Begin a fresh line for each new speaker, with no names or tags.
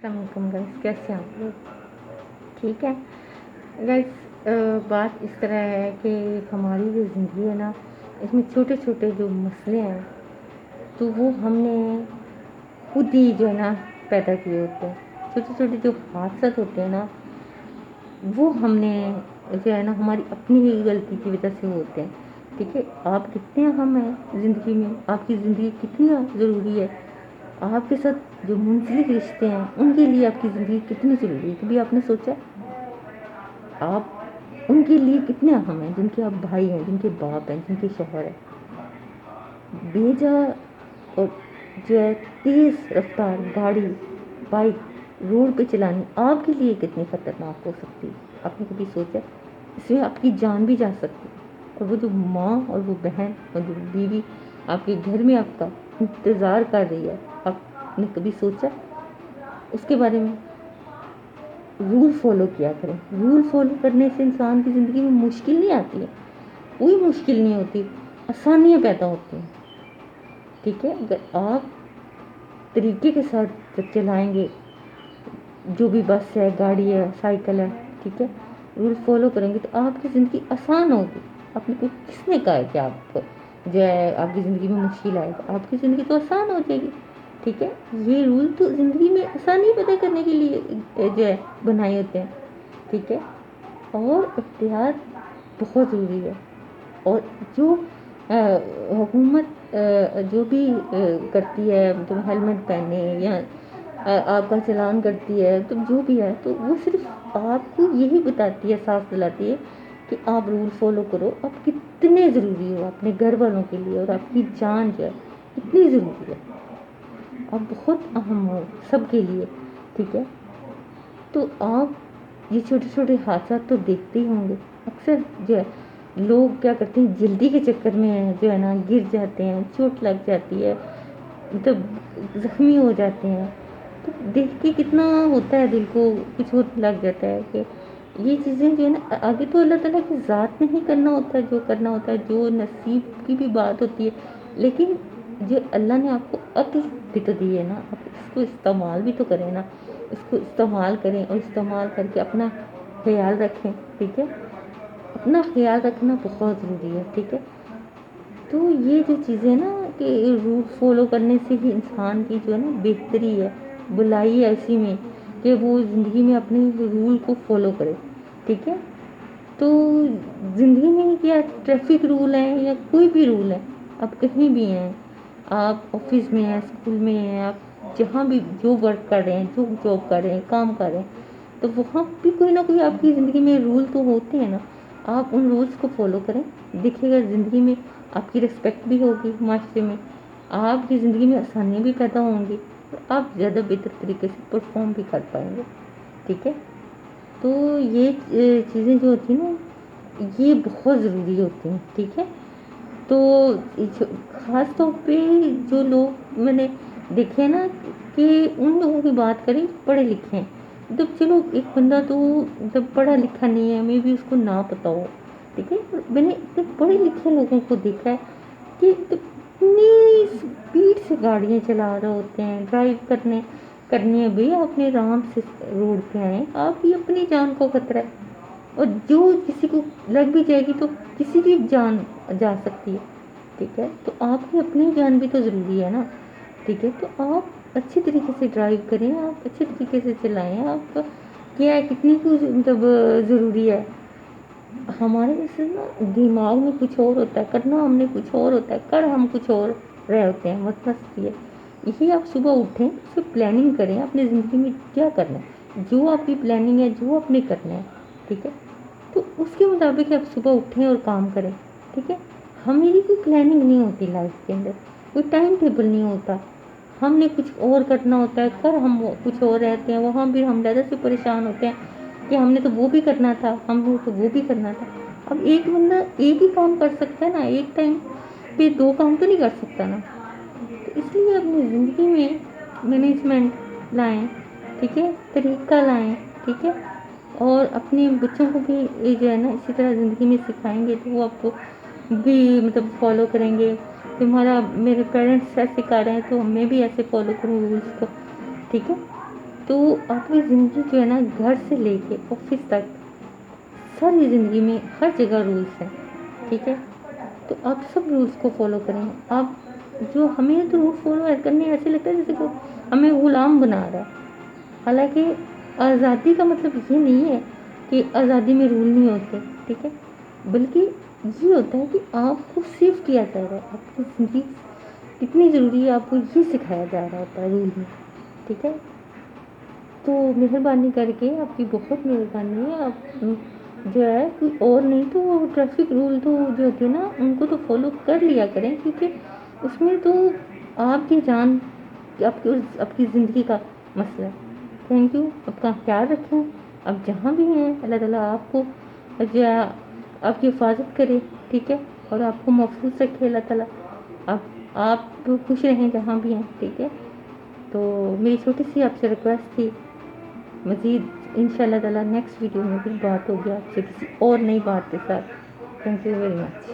السلام علیکم گائز، کیسے ہیں آپ لوگ؟ ٹھیک ہے گائز، بات اس طرح ہے کہ ہماری جو زندگی ہے نا، اس میں چھوٹے چھوٹے جو مسئلے ہیں تو وہ ہم نے خود ہی جو ہے نا پیدا کیے ہوتے ہیں. چھوٹے چھوٹے جو حادثات ہوتے ہیں نا، وہ ہم نے جو ہے نا ہماری اپنی ہی غلطی کی وجہ سے ہوتے ہیں. ٹھیک ہے، آپ کتنے اہم ہیں زندگی میں، آپ کی زندگی کتنی ضروری ہے، آپ کے ساتھ جو منسلک رشتے ہیں ان کے لیے آپ کی زندگی کتنی ضروری ہے. کبھی آپ نے سوچا آپ ان کے لیے کتنے اہم ہیں، جن کے آپ بھائی ہیں، جن کے باپ ہیں، جن کے شوہر ہیں. بیجا اور جو ہے تیز رفتار گاڑی، بائک روڈ پہ چلانی آپ کے لیے کتنی خطرناک ہو سکتی ہے. آپ نے کبھی سوچا اس میں آپ کی جان بھی جا سکتی ہے. اور وہ جو ماں اور وہ بہن اور جو بیوی آپ کے گھر میں آپ کا انتظار کر رہی ہے، آپ نے کبھی سوچا اس کے بارے میں؟ رول فالو کیا کریں. رول فالو کرنے سے انسان کی زندگی میں مشکل نہیں آتی ہے، کوئی مشکل نہیں ہوتی، آسانیاں پیدا ہوتی ہیں. ٹھیک ہے، اگر آپ طریقے کے ساتھ چلائیں گے، جو بھی بس ہے، گاڑی ہے، سائیکل ہے، ٹھیک ہے، رول فالو کریں گے تو آپ کی زندگی آسان ہوگی. آپ نے کس نے کہا ہے کہ آپ جو ہے آپ کی زندگی میں مشکل آئے گا؟ آپ کی زندگی تو آسان ہو جائے گی. ٹھیک ہے، یہ رول تو زندگی میں آسانی پیدا کرنے کے لیے جو ہے بنائے ہوتے ہیں. ٹھیک ہے، اور احتیاط بہت ضروری ہے. اور جو حکومت جو بھی کرتی ہے، تو ہیلمٹ پہنے یا آپ کا چلان کرتی ہے، تو جو بھی ہے تو وہ صرف آپ کو یہی بتاتی ہے، صاف دلاتی ہے کہ آپ رول فالو کرو. آپ کتنے ضروری ہو اپنے گھر والوں کے لیے، اور آپ کی جان جو ہے کتنی ضروری ہے. آپ بہت اہم ہو سب کے لیے. ٹھیک ہے، تو آپ یہ چھوٹے چھوٹے حادثات تو دیکھتے ہی ہوں گے. اکثر جو ہے لوگ کیا کرتے ہیں، جلدی کے چکر میں جو ہے نا گر جاتے ہیں، چوٹ لگ جاتی ہے، مطلب زخمی ہو جاتے ہیں. تو دیکھ کے کتنا ہوتا ہے، دل کو کچھ لگ جاتا ہے کہ یہ چیزیں جو ہے نا آگے تو اللہ تعالیٰ کی ذات میں ہی کرنا ہوتا ہے، جو کرنا ہوتا ہے، جو نصیب کی بھی بات ہوتی ہے. لیکن جو اللہ نے آپ کو عقل بھی تو دی ہے نا، آپ اس کو استعمال بھی تو کریں نا. اس کو استعمال کریں اور استعمال کر کے اپنا خیال رکھیں. ٹھیک ہے، اپنا خیال رکھنا بہت ضروری ہے. ٹھیک ہے، تو یہ جو چیزیں نا کہ رول فالو کرنے سے ہی انسان کی جو ہے نا بہتری ہے، بلائی ہے اسی میں کہ وہ زندگی میں اپنے رول کو فالو کرے. ٹھیک ہے، تو زندگی میں کیا ٹریفک رول ہے یا کوئی بھی رول ہے، آپ کہیں بھی ہیں، آپ آفس میں ہیں، اسکول میں ہیں، آپ جہاں بھی جو ورک کر رہے ہیں، جو جاب کر رہے ہیں، کام کر رہے ہیں، تو وہاں بھی کوئی نہ کوئی آپ کی زندگی میں رول تو ہوتے ہیں نا. آپ ان رولس کو فالو کریں، دیکھیے گا زندگی میں آپ کی رسپیکٹ بھی ہوگی، معاشرے میں آپ کی زندگی میں آسانیاں بھی پیدا ہوں گی، اور آپ زیادہ بہتر طریقے سے پرفارم بھی کر پائیں گے. ٹھیک ہے، تو یہ چیزیں جو ہوتی ہیں نا یہ بہت ضروری ہوتی ہیں. ٹھیک ہے، تو خاص طور پہ جو لوگ میں نے دیکھے نا کہ ان لوگوں کی بات کریں پڑھے لکھے ہیں. جب چلو ایک بندہ تو جب پڑھا لکھا نہیں ہے، میں بھی اس کو نہ پتا ہو. ٹھیک ہے، میں نے اتنے پڑھے لکھے لوگوں کو دیکھا ہے کہ اتنی اسپیڈ سے گاڑیاں چلا رہے ہوتے ہیں، ڈرائیو کرنی ہے بھائی اپنے آرام سے روڈ پہ آئیں، آپ کی اپنی جان کو خطرہ ہے. اور جو کسی کو لگ بھی جائے گی تو کسی کی جان جا سکتی ہے. ٹھیک ہے، تو آپ کی اپنی جان بھی تو ضروری ہے نا. ٹھیک ہے، تو آپ اچھے طریقے سے ڈرائیو کریں، آپ اچھے طریقے سے چلائیں. آپ کیا ہے کتنی کچھ مطلب ضروری ہے. ہمارے جیسے نا دماغ میں کچھ اور ہوتا ہے، کرنا ہم نے کچھ اور ہوتا ہے، کر ہم کچھ اور رہے ہوتے ہیں. مطلب یہ یہی آپ صبح اٹھیں، اس کی پلاننگ کریں اپنی زندگی میں کیا کرنا ہے، جو آپ کی پلاننگ ہے، جو آپ نے کرنا ہے. ٹھیک ہے، تو اس کے مطابق آپ صبح اٹھیں اور کام کریں. ٹھیک ہے، ہماری کوئی پلاننگ نہیں ہوتی لائف کے اندر، کوئی ٹائم ٹیبل نہیں ہوتا، ہم نے کچھ اور کرنا ہوتا ہے، کر ہم کچھ اور رہتے ہیں. وہاں بھی ہم زیادہ سے پریشان ہوتے ہیں کہ ہم نے تو وہ بھی کرنا تھا، ہم نے تو وہ بھی کرنا تھا. اب ایک بندہ ایک ہی کام کر سکتا ہے نا، ایک ٹائم پہ دو کام تو نہیں کر سکتا نا. تو اس لیے اپنی زندگی میں مینجمنٹ لائیں. ٹھیک ہے، طریقہ لائیں. ٹھیک ہے، اور اپنے بچوں کو بھی جو ہے نا اسی طرح زندگی میں سکھائیں گے تو وہ آپ کو بھی مطلب فالو کریں گے. تمہارا میرے پیرنٹس ایسے کر رہے ہیں تو میں بھی ایسے فالو کروں رولس کو. ٹھیک ہے، تو آپ کی زندگی جو ہے نا گھر سے لے کے آفس تک ساری زندگی میں ہر جگہ رولس ہیں، ٹھیک ہے؟ تو آپ سب رولس کو فالو کریں. آپ جو ہمیں تو رول فالو کرنے ایسے لگتا ہے جیسے کہ ہمیں غلام بنا رہا ہے، حالانکہ آزادی کا مطلب یہ نہیں ہے کہ آزادی میں رول نہیں ہوتے، ٹھیک ہے؟ بلکہ یہ ہوتا ہے کہ آپ کو سیف کیا جا رہا ہے، آپ کی زندگی کتنی ضروری ہے آپ کو یہ سکھایا جا رہا ہوتا ہے رول میں، ٹھیک ہے؟ تو مہربانی کر کے آپ کی بہت مہربانی ہے، آپ جو ہے کوئی اور نہیں تو وہ ٹریفک رول تو جو ہوتے ہیں نا ان کو تو فالو کر لیا کریں، کیونکہ اس میں تو آپ کی جان آپ کی زندگی کا مسئلہ ہے. Thank you. اپنا خیال رکھیں، آپ جہاں بھی ہیں اللہ تعالیٰ آپ کو جو ہے آپ کی حفاظت کرے، ٹھیک ہے؟ اور آپ کو محفوظ رکھے اللہ تعالیٰ. آپ خوش رہیں جہاں بھی ہیں، ٹھیک ہے؟ تو میری چھوٹی سی آپ سے ریکویسٹ تھی. مزید ان شاء اللہ تعالیٰ نیکسٹ ویڈیو میں پھر بات ہوگی آپ سے کسی اور نئی بات کے ساتھ. Thank you very much.